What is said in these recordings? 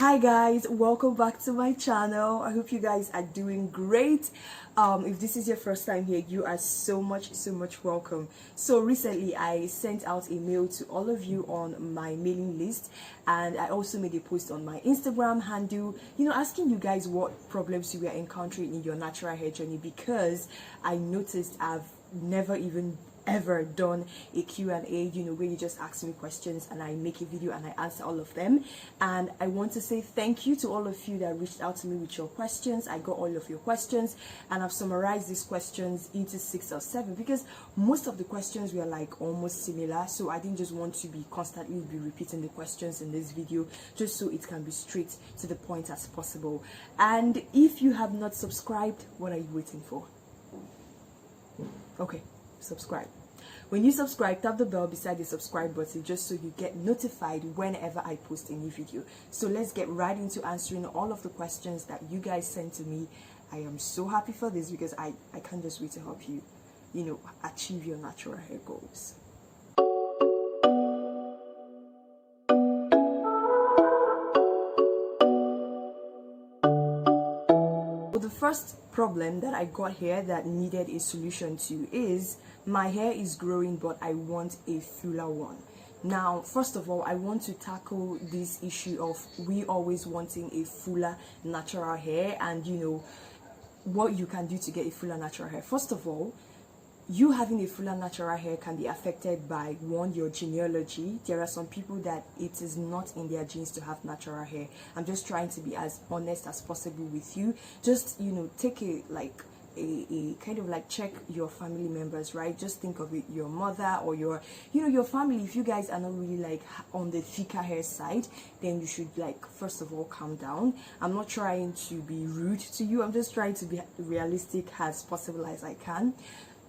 Hi guys, welcome back to my channel. I hope you guys are doing great. If this is your first time here, you are so much welcome. So recently I sent out a mail to all of you on my mailing list, and I also made a post on my Instagram handle, asking you guys what problems you were encountering in your natural hair journey, because I noticed I've never even ever done a Q&A, where you just ask me questions and I make a video and I answer all of them. And I want to say thank you to all of you that reached out to me with your questions. I got all of your questions, and I've summarized these questions into 6 or 7 because most of the questions were like almost similar, so I didn't just want to be constantly repeating the questions in this video, just so it can be straight to the point as possible. And if you have not subscribed, what are you waiting for? Okay, subscribe. When you subscribe, tap the bell beside the subscribe button just so you get notified whenever I post a new video. So let's get right into answering all of the questions that you guys sent to me. I am so happy for this because I can't just wait to help you, achieve your natural hair goals. The first problem that I got here that needed a solution to is my hair is growing but I want a fuller one. Now, first of all, I want to tackle this issue of we always wanting a fuller natural hair, and what you can do to get a fuller natural hair. First of all, you having a fuller natural hair can be affected by one, your genealogy. There are some people that it is not in their genes to have natural hair. I'm just trying to be as honest as possible with you. Just take a kind of like check your family members, right? Just think of it, your mother or your family. If you guys are not really like on the thicker hair side, then you should first of all calm down. I'm not trying to be rude to you, I'm just trying to be realistic as possible as I can.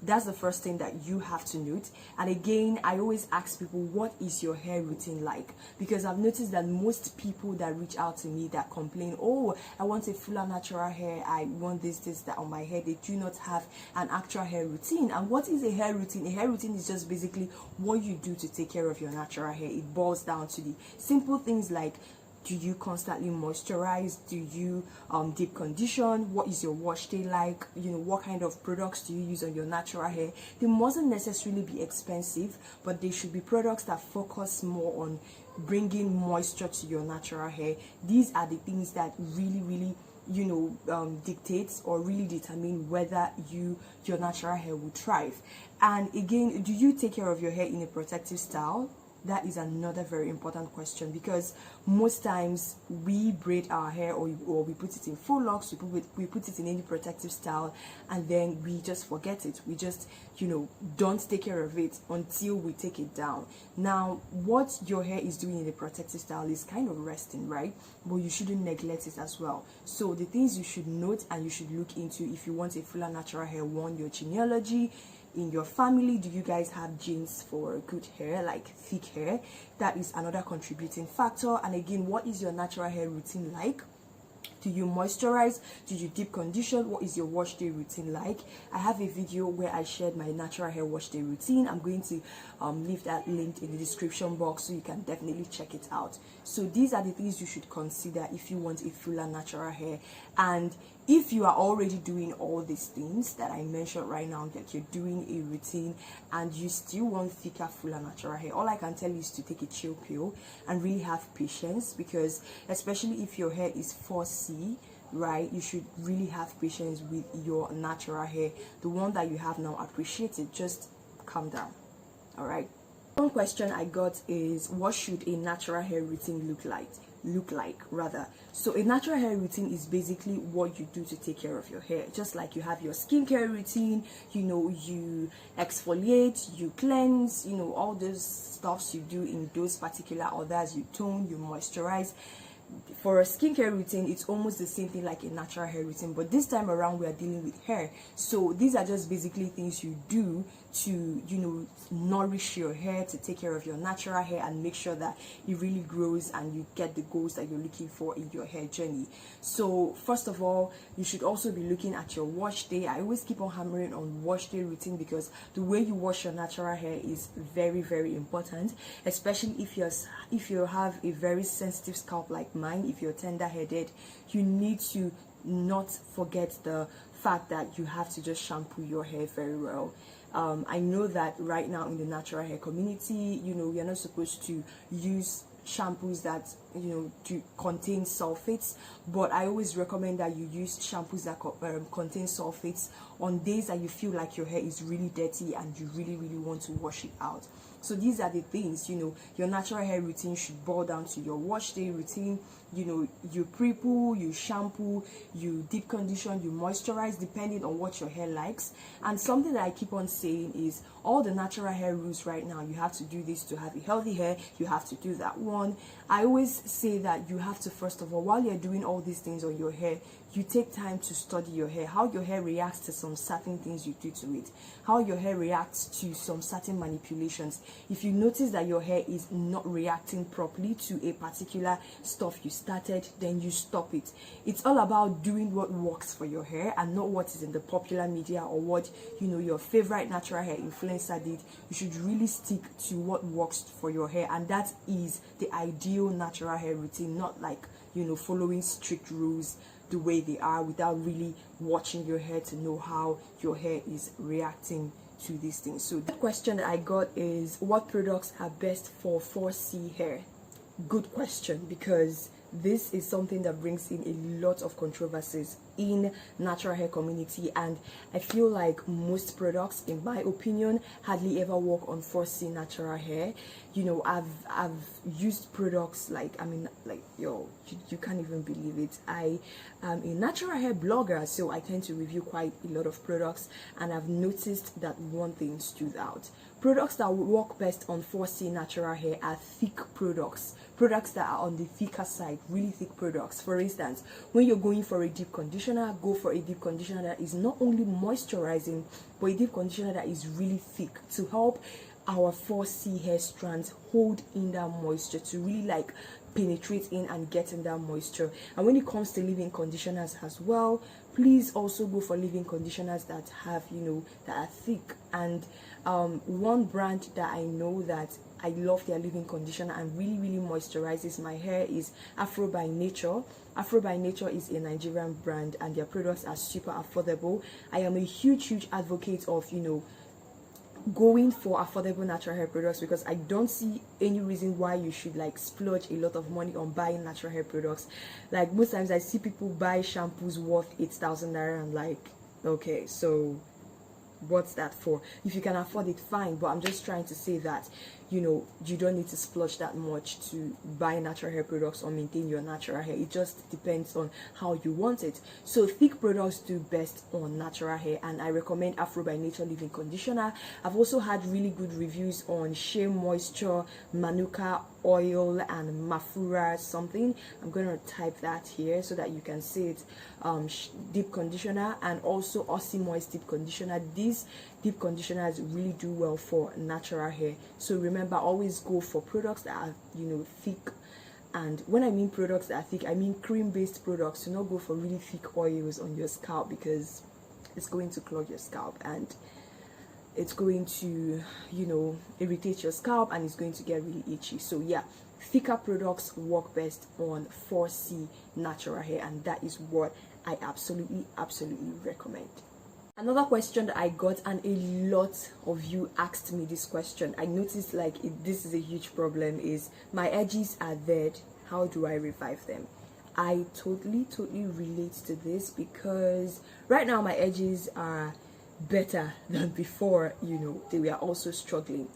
That's the first thing that you have to note. And again, I always ask people, what is your hair routine like? Because I've noticed that most people that reach out to me that complain, oh, I want a fuller natural hair, I want this, that on my hair, they do not have an actual hair routine. And what is a hair routine? A hair routine is just basically what you do to take care of your natural hair. It boils down to the simple things like, do you constantly moisturize? Do you deep condition? What is your wash day like? What kind of products do you use on your natural hair? They mustn't necessarily be expensive, but they should be products that focus more on bringing moisture to your natural hair. These are the things that really dictates or really determine whether your natural hair will thrive. And again, do you take care of your hair in a protective style? That is another very important question, because most times we braid our hair or we put it in full locks, we put it in any protective style, and then we just forget it. We just don't take care of it until we take it down. Now, what your hair is doing in the protective style is kind of resting, right? But you shouldn't neglect it as well. So the things you should note and you should look into if you want a fuller natural hair: one, your genealogy. In your family, do you guys have genes for good hair, like thick hair? That is another contributing factor. And again, what is your natural hair routine like? Do you moisturize? Do you deep condition? What is your wash day routine like? I have a video where I shared my natural hair wash day routine. I'm going to leave that link in the description box so you can definitely check it out. So these are the things you should consider if you want a fuller natural hair. And if you are already doing all these things that I mentioned right now, that you're doing a routine and you still want thicker, fuller natural hair, all I can tell you is to take a chill pill and really have patience, because especially if your hair is 4C, right, you should really have patience with your natural hair. The one that you have now, appreciate it, just calm down. All right. One question I got is, what should a natural hair routine look like? So a natural hair routine is basically what you do to take care of your hair. Just like you have your skincare routine, you exfoliate, you cleanse, all those stuffs you do in those particular orders. You tone, you moisturize. For a skincare routine, it's almost the same thing like a natural hair routine, but this time around we are dealing with hair. So these are just basically things you do to, you know, nourish your hair, to take care of your natural hair and make sure that it really grows and you get the goals that you're looking for in your hair journey. So first of all, you should also be looking at your wash day. I always keep on hammering on wash day routine because the way you wash your natural hair is very, very important, especially if you have a very sensitive scalp like mine. If you're tender headed, you need to not forget the fact that you have to just shampoo your hair very well. I know that right now in the natural hair community, you know, we are not supposed to use shampoos that, you know, do contain sulfates, but I always recommend that you use shampoos that contain sulfates on days that you feel like your hair is really dirty and you really want to wash it out. So these are the things, you know, your natural hair routine should boil down to your wash day routine. You know, you pre-poo, you shampoo, you deep condition, you moisturize, depending on what your hair likes. And something that I keep on saying is all the natural hair rules right now, you have to do this to have a healthy hair, you have to do that one. I always say that you have to, first of all, while you're doing all these things on your hair, you take time to study your hair, how your hair reacts to some certain things you do to it, how your hair reacts to some certain manipulations. If you notice that your hair is not reacting properly to a particular stuff you started, then you stop it. It's all about doing what works for your hair and not what is in the popular media or what, you know, your favorite natural hair influencer did. You should really stick to what works for your hair, and that is the ideal natural hair routine, not like, you know, following strict rules the way they are without really watching your hair to know how your hair is reacting to these things. So the question that I got is, what products are best for 4C hair? Good question, because this is something that brings in a lot of controversies in natural hair community, and I feel like most products, in my opinion, hardly ever work on 4C natural hair. You know, I've used products like, I mean, like, you can't even believe it. I am a natural hair blogger, so I tend to review quite a lot of products, and I've noticed that one thing stood out. Products that work best on 4C natural hair are thick products that are on the thicker side, really thick products. For instance, when you're going for a deep conditioner, go for a deep conditioner that is not only moisturizing, but a deep conditioner that is really thick to help our 4C hair strands hold in that moisture, to really like penetrate in and get in that moisture. And when it comes to leave-in conditioners as well, please also go for leave-in conditioners that have, you know, that are thick. And one brand that I know that I love their leave-in conditioner and really moisturizes my hair is Afrobynature. Afrobynature is a Nigerian brand and their products are super affordable. I am a huge advocate of, you know, going for affordable natural hair products, because I don't see any reason why you should like splurge a lot of money on buying natural hair products. Like most times I see people buy shampoos worth 8,000 naira. I'm like, okay, so what's that for? If you can afford it, fine, but I'm just trying to say that, you know, you don't need to splurge that much to buy natural hair products or maintain your natural hair. It just depends on how you want it. So thick products do best on natural hair, and I recommend Afrobynature leave-in conditioner. I've also had really good reviews on Shea Moisture, Manuka oil, and Mafura something. I'm gonna type that here so that you can see it. Deep conditioner and also Aussie Moist deep conditioner. These deep conditioners really do well for natural hair. So remember, always go for products that are, you know, thick. And when I mean products that are thick, I mean cream-based products. Do not go for really thick oils on your scalp, because it's going to clog your scalp and it's going to, you know, irritate your scalp and it's going to get really itchy. So yeah, thicker products work best on 4C natural hair, and that is what I absolutely recommend. Another question that I got, and a lot of you asked me this question, I noticed like this is a huge problem, is my edges are dead, how do I revive them? I totally relate to this, because right now my edges are better than before. You know, they were also struggling.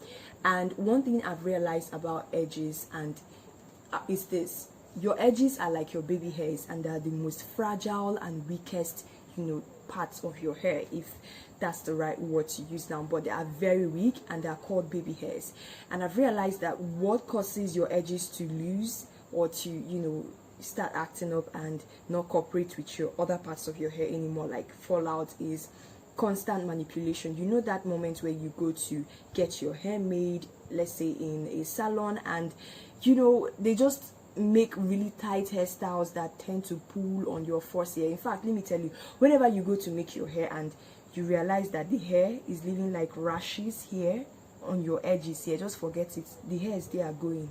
And one thing I've realized about edges and is this: your edges are like your baby hairs, and they're the most fragile and weakest, you know, parts of your hair, if that's the right word to use now, but they are very weak and they are called baby hairs. And I've realized that what causes your edges to lose or to, you know, start acting up and not cooperate with your other parts of your hair anymore, like fallout, is constant manipulation. You know that moment where you go to get your hair made, let's say in a salon, and you know they just make really tight hairstyles that tend to pull on your force hair. In fact, let me tell you, whenever you go to make your hair and you realize that the hair is leaving like rashes here on your edges here, just forget it. The hairs, they are going,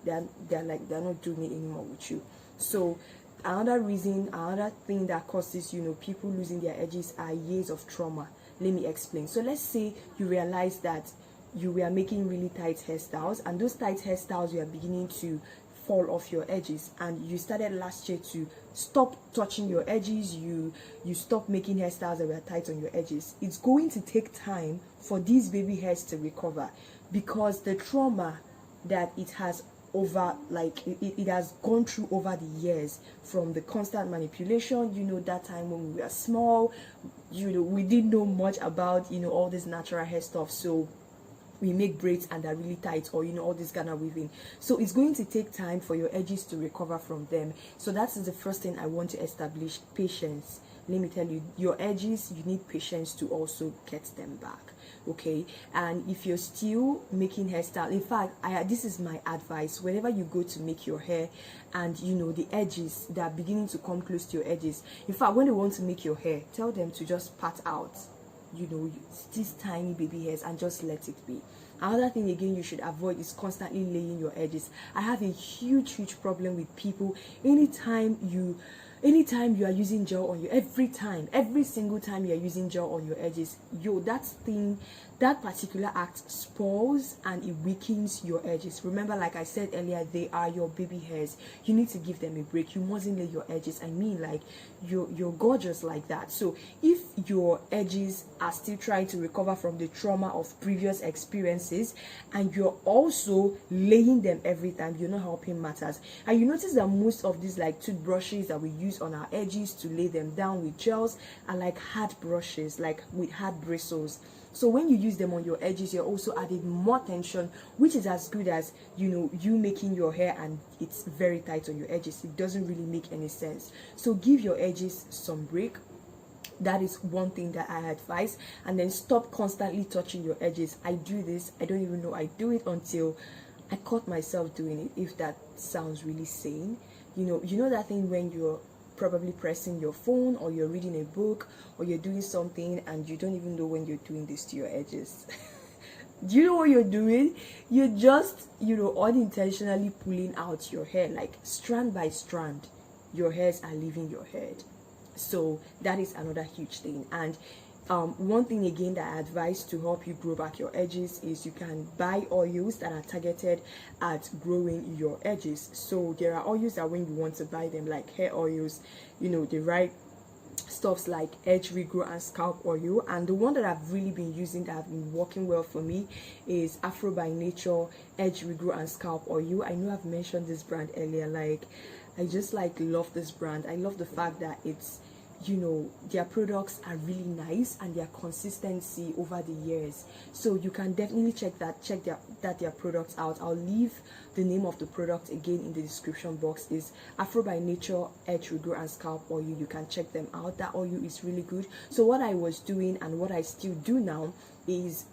they're not doing it anymore with you. So another reason, another thing that causes, you know, people losing their edges are years of trauma. Let me explain. So let's say you realize that you were making really tight hairstyles, and those tight hairstyles were beginning to fall off your edges, and you started last year to stop touching your edges, you stop making hairstyles that were tight on your edges. It's going to take time for these baby hairs to recover, because the trauma that it has it has gone through over the years, from the constant manipulation. You know, that time when we were small, you know, we didn't know much about, you know, all this natural hair stuff, so we make braids and they're really tight, or you know, all this Ghana weaving. So it's going to take time for your edges to recover from them. So that's the first thing I want to establish: patience. Let me tell you, your edges, you need patience to also get them back, okay? And if you're still making hairstyle, in fact, this is my advice: whenever you go to make your hair and you know the edges, they are beginning to come close to your edges, in fact, when they want to make your hair, tell them to just pat out, you know, these tiny baby hairs, and just let it be. Another thing again you should avoid is constantly laying your edges. I have a huge problem with people. Anytime you are using gel on your, every single time you are using gel on your edges, that particular act spoils and it weakens your edges. Remember, like I said earlier, they are your baby hairs. You need to give them a break. You mustn't lay your edges. I mean, like, you're gorgeous like that. So if your edges are still trying to recover from the trauma of previous experiences, and you're also laying them every time, you're not helping matters. And you notice that most of these like toothbrushes that we use on our edges to lay them down with gels are like hard brushes, like with hard bristles. So when you use them on your edges, you're also adding more tension, which is as good as, you know, you making your hair and it's very tight on your edges. It doesn't really make any sense. So give your edges some break. That is one thing that I advise. And then stop constantly touching your edges. I do this, I don't even know I do it until I caught myself doing it, if that sounds really sane. You know that thing when you're probably pressing your phone, or you're reading a book, or you're doing something and you don't even know when you're doing this to your edges. Do you know what you're doing? You're just, you know, unintentionally pulling out your hair, like strand by strand. Your hairs are leaving your head. So that is another huge thing. And one thing again that I advise to help you grow back your edges is you can buy oils that are targeted at growing your edges. So there are oils that when you want to buy them, like hair oils, you know, the right stuffs like edge regrow and scalp oil. And the one that I've really been using that have been working well for me is Afrobynature edge regrow and scalp oil. I know I've mentioned this brand earlier. Like, I just love this brand. I love the fact that it's, you know, their products are really nice, and their consistency over the years. So you can definitely check their products out. I'll leave the name of the product again in the description box. Is Afrobynature edge regrow and scalp oil. You can check them out. That oil is really good. So what I was doing, and what I still do now, is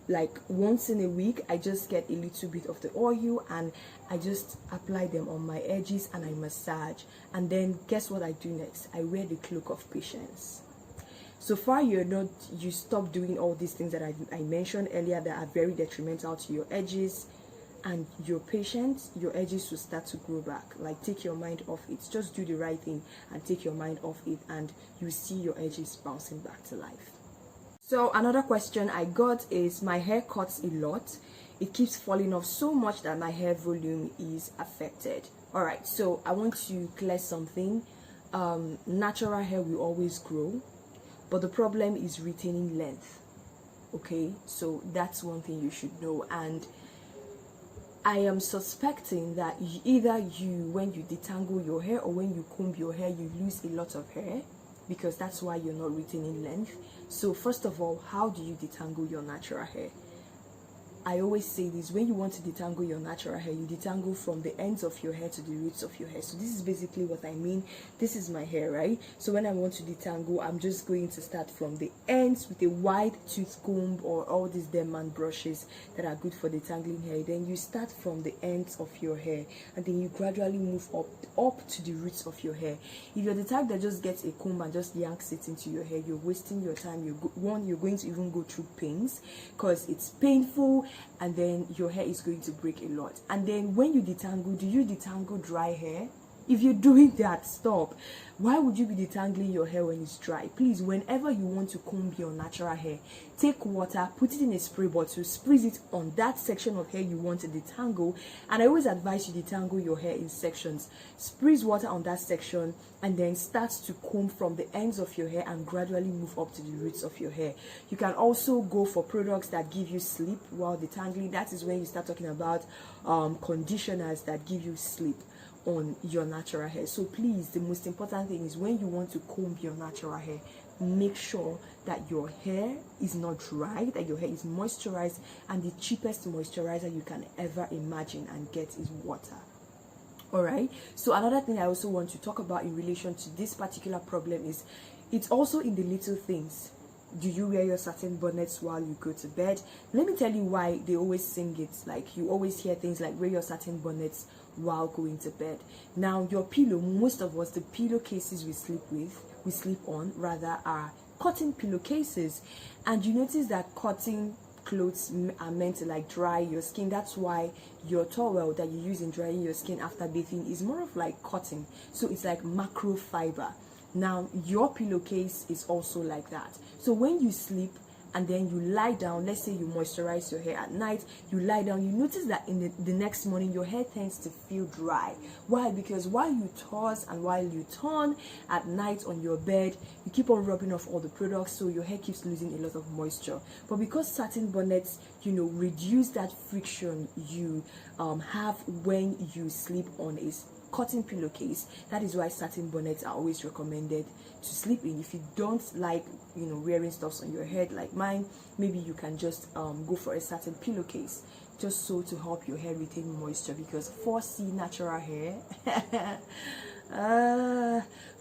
like once in a week I just get a little bit of the oil and I just apply them on my edges and I massage. And then guess what I do next? I wear the cloak of patience. So far you stop doing all these things that I mentioned earlier that are very detrimental to your edges, and you're patient, your edges will start to grow back. Like, take your mind off it. Just do the right thing and take your mind off it, and you see your edges bouncing back to life. So another question I got is, my hair cuts a lot. It keeps falling off so much that my hair volume is affected. Alright, so I want to clear something. Natural hair will always grow, but the problem is retaining length. Okay, so that's one thing you should know. And I am suspecting that either when you detangle your hair, or when you comb your hair, you lose a lot of hair, because that's why you're not retaining length. So first of all, how do you detangle your natural hair? I always say this: when you want to detangle your natural hair, you detangle from the ends of your hair to the roots of your hair. So this is basically what I mean. This is my hair, right? So when I want to detangle, I'm just going to start from the ends with a wide tooth comb or all these diamond brushes that are good for detangling hair. Then you start from the ends of your hair, and then you gradually move up to the roots of your hair. If you're the type that just gets a comb and just yanks it into your hair, you're wasting your time. You're going to even go through pains because it's painful, and then your hair is going to break a lot. And then when you detangle, do you detangle dry hair? If you're doing that, stop. Why would you be detangling your hair when it's dry? Please, whenever you want to comb your natural hair, take water, put it in a spray bottle, squeeze it on that section of hair you want to detangle. And I always advise you detangle your hair in sections. Squeeze water on that section and then start to comb from the ends of your hair and gradually move up to the roots of your hair. You can also go for products that give you sleep while detangling. That is when you start talking about conditioners that give you sleep on your natural hair. So please, the most important thing is when you want to comb your natural hair, make sure that your hair is not dry, that your hair is moisturized, and the cheapest moisturizer you can ever imagine and get is water. All right, so another thing I also want to talk about in relation to this particular problem is it's also in the little things. Do you wear your satin bonnets while you go to bed? Let me tell you why they always sing it. Like, you always hear things like wear your satin bonnets while going to bed. Now, your pillow, most of us, the pillowcases we sleep on rather, are cotton pillowcases, and you notice that cotton clothes are meant to like dry your skin. That's why your towel that you use in drying your skin after bathing is more of like cotton, so it's like macro fiber. Now, your pillowcase is also like that. So when you sleep and then you lie down, let's say you moisturize your hair at night, you lie down, you notice that in the next morning your hair tends to feel dry. Why? Because while you toss and while you turn at night on your bed, you keep on rubbing off all the products, so your hair keeps losing a lot of moisture. But because satin bonnets, reduce that friction you have when you sleep on a cotton pillowcase, that is why satin bonnets are always recommended to sleep in. If you don't like wearing stuffs on your head like mine, maybe you can just go for a satin pillowcase, just so to help your hair retain moisture. Because 4C natural hair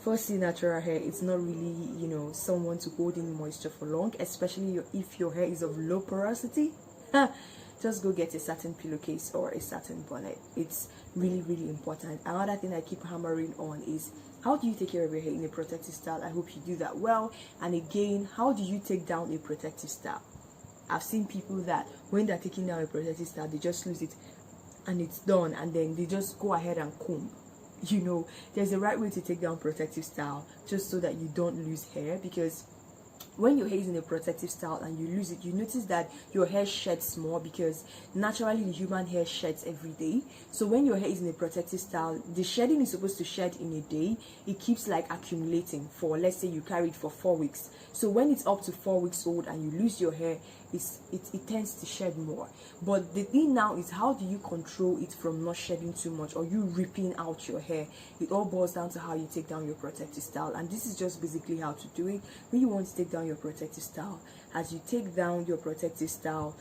4C natural hair, it's not really someone to hold in moisture for long, especially if your hair is of low porosity. Just go get a satin pillowcase or a satin bonnet. It's really, really important. Another thing I keep hammering on is, how do you take care of your hair in a protective style? I hope you do that well. And again, how do you take down a protective style? I've seen people that when they're taking down a protective style, they just lose it and it's done, and then they just go ahead and comb. There's a right way to take down protective style just so that you don't lose hair. Because when your hair is in a protective style and you lose it, you notice that your hair sheds more, because naturally the human hair sheds every day. So when your hair is in a protective style, the shedding is supposed to shed in a day. It keeps like accumulating for, let's say you carry it for 4 weeks. So when it's up to 4 weeks old and you lose your hair, it tends to shed more. But the thing now is, how do you control it from not shedding too much or you ripping out your hair? It all boils down to how you take down your protective style, and this is just basically how to do it. When you want to take down your protective style, as you take down your protective style,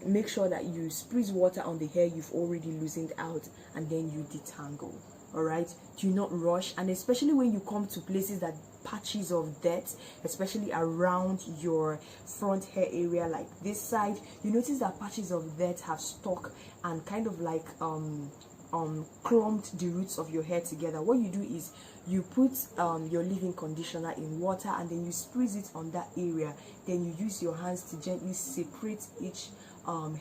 make sure that you squeeze water on the hair you've already loosened out, and then you detangle. All right, do not rush. And especially when you come to places that patches of dirt, especially around your front hair area, like this side, you notice that patches of dirt have stuck and kind of like clumped the roots of your hair together. What you do is you put your leave-in conditioner in water, and then you squeeze it on that area. Then you use your hands to gently separate each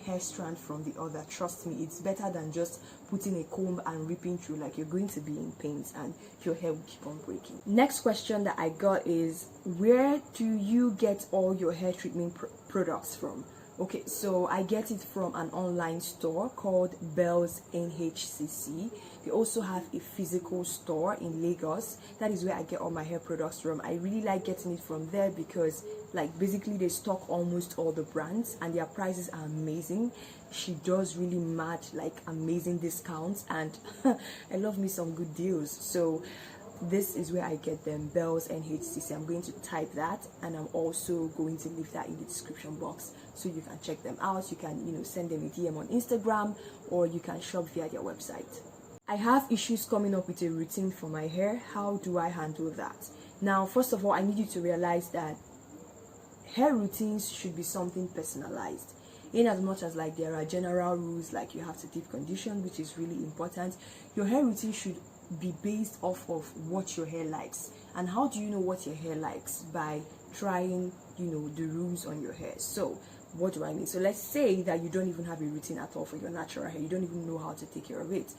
hair strand from the other. Trust me, it's better than just putting a comb and ripping through, like you're going to be in pains and your hair will keep on breaking. Next question that I got is, where do you get all your hair treatment products from? Okay, so I get it from an online store called Bells NHCC. They also have a physical store in Lagos. That is where I get all my hair products from. I really like getting it from there because, like, basically they stock almost all the brands and their prices are amazing. She does really mad, like, amazing discounts, and I love me some good deals. So this is where I get them, Bells NHCC. I'm going to type that, and I'm also going to leave that in the description box so you can check them out. You can, you know, send them a DM on Instagram, or you can shop via their website. I have issues coming up with a routine for my hair. How do I handle that? Now, first of all, I need you to realize that hair routines should be something personalized. In as much as like there are general rules, like you have to deep condition, which is really important, your hair routine should be based off of what your hair likes. And how do you know what your hair likes? By trying, you know, the rules on your hair. So what do I mean? So let's say that you don't even have a routine at all for your natural hair. You don't even know how to take care of it.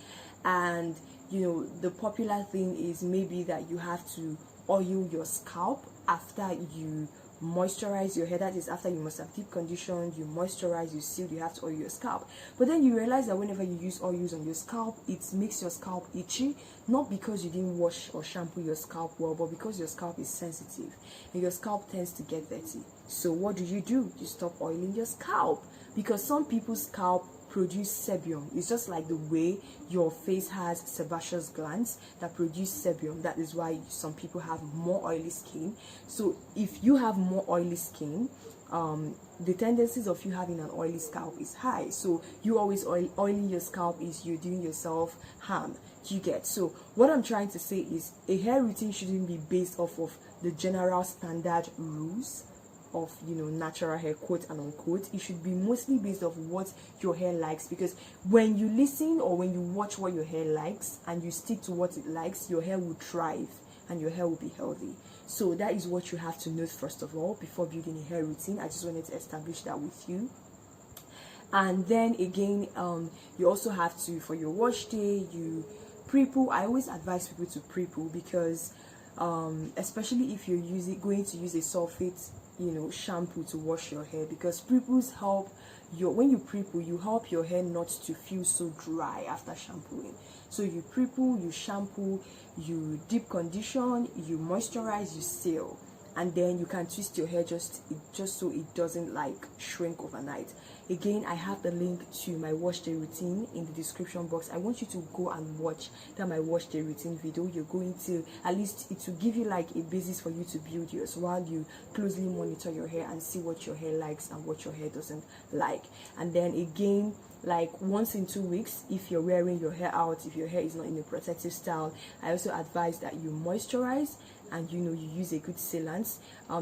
And you know, the popular thing is maybe that you have to oil your scalp after you moisturize your hair. That is, after you must have deep conditioned, you moisturize, you seal, you have to oil your scalp. But then you realize that whenever you use oils on your scalp, it makes your scalp itchy, not because you didn't wash or shampoo your scalp well, but because your scalp is sensitive and your scalp tends to get dirty. So what do? You stop oiling your scalp, because some people's scalp produce sebum. It's just like the way your face has sebaceous glands that produce sebum. That is why some people have more oily skin. So if you have more oily skin, the tendencies of you having an oily scalp is high. So you always oiling your scalp is you're doing yourself harm. You get? So what I'm trying to say is a hair routine shouldn't be based off of the general standard rules of, you know, natural hair, quote and unquote. It should be mostly based off what your hair likes, because when you listen or when you watch what your hair likes and you stick to what it likes, your hair will thrive and your hair will be healthy. So that is what you have to know first of all before building a hair routine. I just wanted to establish that with you. And then again, you also have to, for your wash day, you pre-poo. I always advise people to pre-poo, because especially if you're going to use a sulfate, you know, shampoo to wash your hair, because pre-poos help when you pre-poo, you help your hair not to feel so dry after shampooing. So you pre-poo, you shampoo, you deep condition, you moisturize, you seal, and then you can twist your hair just so it doesn't like shrink overnight. Again, I have the link to my wash day routine in the description box. I want you to go and watch that my wash day routine video. You're going to, at least it will give you like a basis for you to build yours while you closely monitor your hair and see what your hair likes and what your hair doesn't like. And then again, like once in 2 weeks, if you're wearing your hair out, if your hair is not in a protective style, I also advise that you moisturize and, you know, you use a good sealant.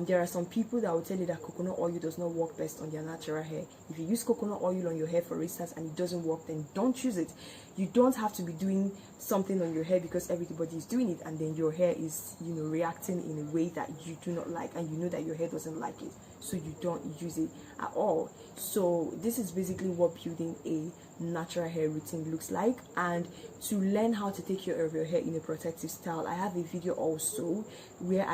There are some people that will tell you that coconut oil does not work best on their natural hair. If you use coconut oil on your hair, for instance, and it doesn't work, then don't use it. You don't have to be doing something on your hair because everybody is doing it, and then your hair is, you know, reacting in a way that you do not like, and you know that your hair doesn't like it, so you don't use it at all. So this is basically what building a natural hair routine looks like. And to learn how to take care of your hair in a protective style, I have a video also where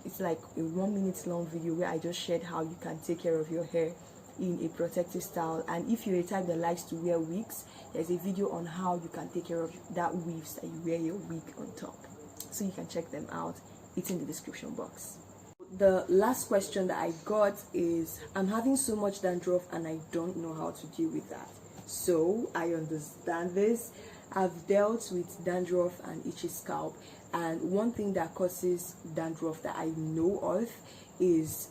it's like a 1 minute long video where I just shared how you can take care of your hair in a protective style. And if you're a type that likes to wear wigs, there's a video on how you can take care of that weaves that you wear your wig on top, so you can check them out. It's in the description box. The last question that I got is, I'm having so much dandruff and I don't know how to deal with that. So I understand this. I've dealt with dandruff and itchy scalp, and one thing that causes dandruff that I know of is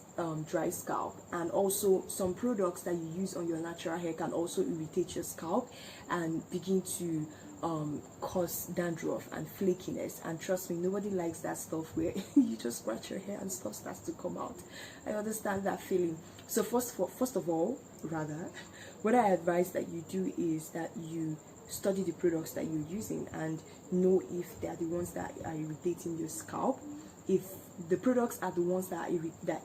dry scalp, and also some products that you use on your natural hair can also irritate your scalp and begin to cause dandruff and flakiness. And trust me, nobody likes that stuff where you just scratch your hair and stuff starts to come out. I understand that feeling. So first of all, what I advise that you do is that you study the products that you're using and know if they are the ones that are irritating your scalp. If the products are the ones that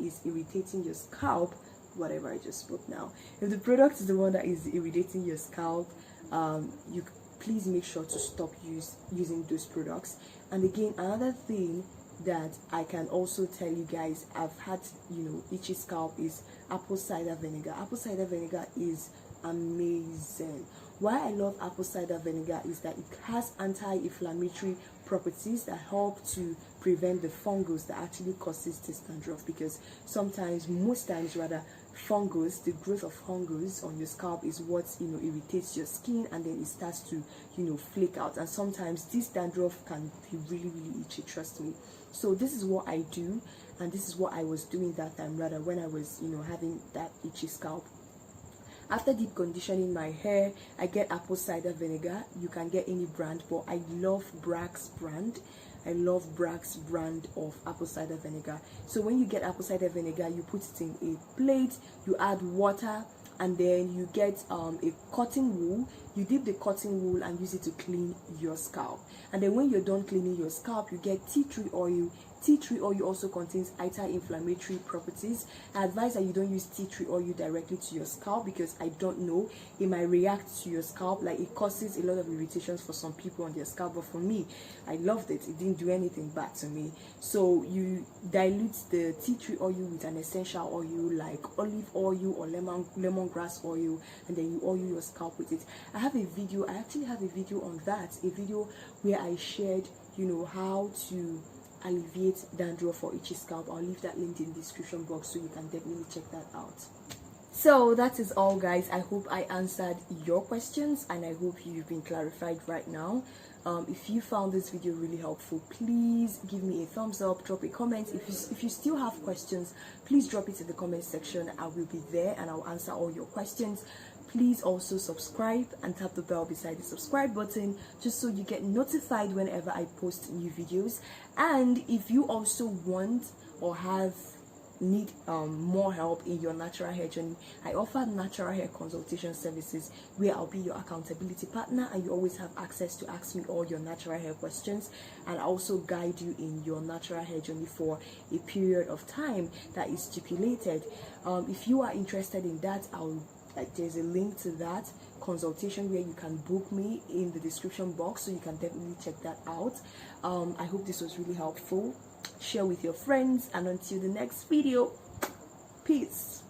is irritating your scalp, whatever I just spoke now, if the product is the one that is irritating your scalp, you please make sure to stop using those products. And again, another thing that I can also tell you guys, I've had, you know, itchy scalp, is apple cider vinegar. Apple cider vinegar is amazing. Why I love apple cider vinegar is that it has anti-inflammatory properties that help to prevent the fungus that actually causes this dandruff, because most times fungus, the growth of fungus on your scalp is what, you know, irritates your skin, and then it starts to, you know, flake out. And sometimes this dandruff can be really, really itchy, trust me. So this is what I do, and this is what I was doing that time, rather, when I was, you know, having that itchy scalp. After deep conditioning my hair, I get apple cider vinegar. You can get any brand, but I love Bragg's brand. I love Bragg's brand of apple cider vinegar. So when you get apple cider vinegar, you put it in a plate, you add water, and then you get a cotton wool. You dip the cotton wool and use it to clean your scalp. And then when you're done cleaning your scalp, you get tea tree oil. Tea tree oil also contains anti-inflammatory properties. I advise that you don't use tea tree oil directly to your scalp, because I don't know, it might react to your scalp. Like, it causes a lot of irritations for some people on their scalp, but for me, I loved it. It didn't do anything bad to me. So you dilute the tea tree oil with an essential oil like olive oil or lemongrass oil, and then you oil your scalp with it. I actually have a video on that, a video where I shared, you know, how to alleviate dandruff for itchy scalp. I'll leave that link in the description box, so you can definitely check that out. So that is all, guys. I hope I answered your questions, and I hope you've been clarified right now. If you found this video really helpful, please give me a thumbs up, drop a comment. If you still have questions, please drop it in the comment section. I will be there and I'll answer all your questions. Please also subscribe and tap the bell beside the subscribe button, just so you get notified whenever I post new videos. And if you also want or need more help in your natural hair journey, I offer natural hair consultation services, where I'll be your accountability partner, and you always have access to ask me all your natural hair questions, and I also guide you in your natural hair journey for a period of time that is stipulated. If you are interested in that, there's a link to that consultation where you can book me in the description box, so you can definitely check that out. I hope this was really helpful. Share with your friends, and until the next video, peace.